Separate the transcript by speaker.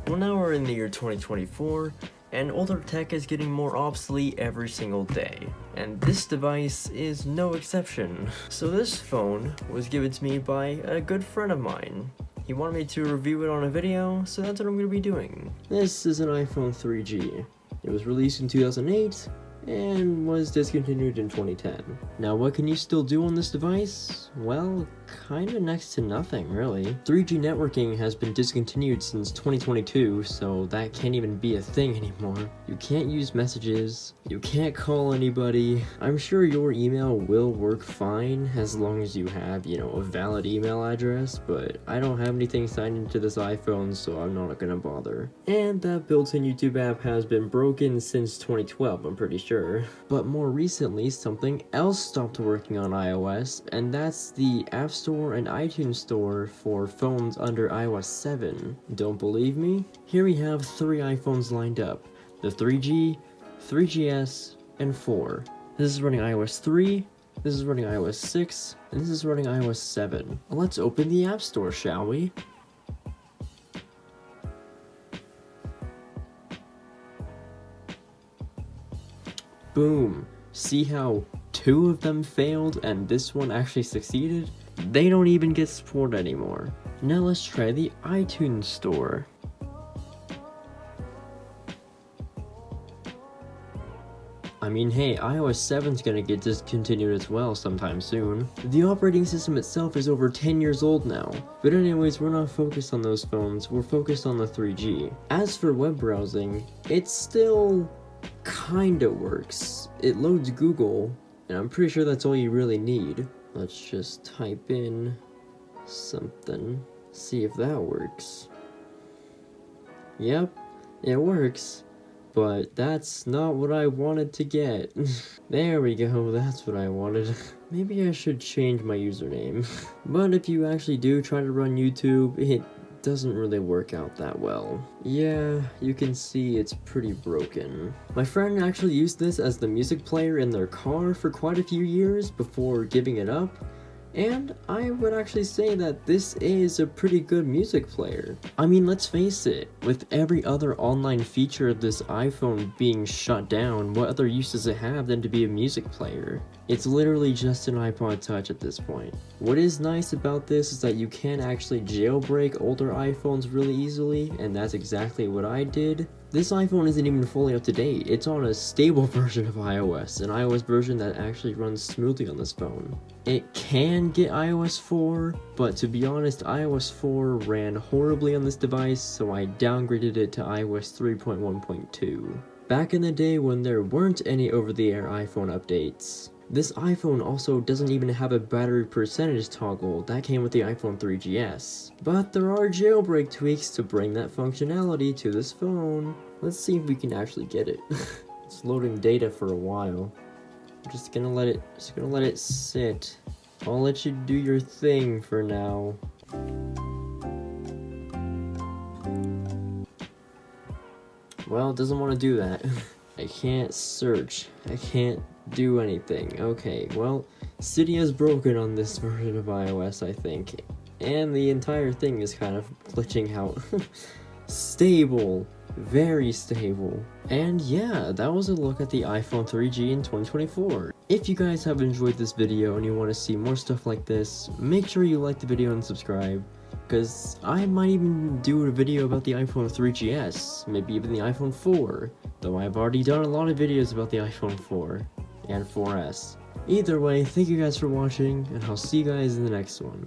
Speaker 1: Well, now we're in the year 2024, and older tech is getting more obsolete every single day, and this device is no exception. So this phone was given to me by a good friend of mine. He wanted me to review it on a video, so that's what I'm going to be doing. This is an iPhone 3G. It was released in 2008, and was discontinued in 2010. Now what can you still do on this device? Well, kinda next to nothing really. 3G networking has been discontinued since 2022, so that can't even be a thing anymore. You can't use messages, you can't call anybody. I'm sure your email will work fine as long as you have, a valid email address, but I don't have anything signed into this iPhone, so I'm not gonna bother. And that built-in YouTube app has been broken since 2012, I'm pretty sure. But more recently, something else stopped working on iOS, and that's the App Store and iTunes Store for phones under iOS 7. Don't believe me? Here we have 3 iPhones lined up. The 3G, 3GS, and 4. This is running iOS 3, this is running iOS 6, and this is running iOS 7. Let's open the App Store, shall we? Boom. See how 2 of them failed and this one actually succeeded? They don't even get support anymore. Now let's try the iTunes Store. I mean, hey, iOS 7's gonna get discontinued as well sometime soon. The operating system itself is over 10 years old now. But anyways, we're not focused on those phones, we're focused on the 3G. As for web browsing, it's still kinda works. It loads Google, and I'm pretty sure that's all you really need. Let's just type in something, see if that works. Yep, it works, but that's not what I wanted to get. There we go, that's what I wanted. Maybe I should change my username. But if you actually do try to run YouTube, it doesn't really work out that well. Yeah, you can see it's pretty broken. My friend actually used this as the music player in their car for quite a few years before giving it up, and I would actually say that this is a pretty good music player. I mean, let's face it, with every other online feature of this iPhone being shut down, what other use does it have than to be a music player? It's literally just an iPod Touch at this point. What is nice about this is that you can actually jailbreak older iPhones really easily, and that's exactly what I did. This iPhone isn't even fully up to date. It's on a stable version of iOS, an iOS version that actually runs smoothly on this phone. It can get iOS 4, but to be honest, iOS 4 ran horribly on this device, so I downgraded it to iOS 3.1.2. Back in the day when there weren't any over-the-air iPhone updates, this iPhone also doesn't even have a battery percentage toggle that came with the iPhone 3GS. But there are jailbreak tweaks to bring that functionality to this phone. Let's see if we can actually get it. It's loading data for a while. I'm just gonna let it sit. I'll let you do your thing for now. Well, it doesn't want to do that. I can't search. I can't do anything. Okay, well, Cydia is broken on this version of iOS, I think. And the entire thing is kind of glitching out. Stable. Very stable. And yeah, that was a look at the iPhone 3G in 2024. If you guys have enjoyed this video and you want to see more stuff like this, make sure you like the video and subscribe, because I might even do a video about the iPhone 3GS, maybe even the iPhone 4, though I've already done a lot of videos about the iPhone 4 and 4S. Either way, thank you guys for watching, and I'll see you guys in the next one.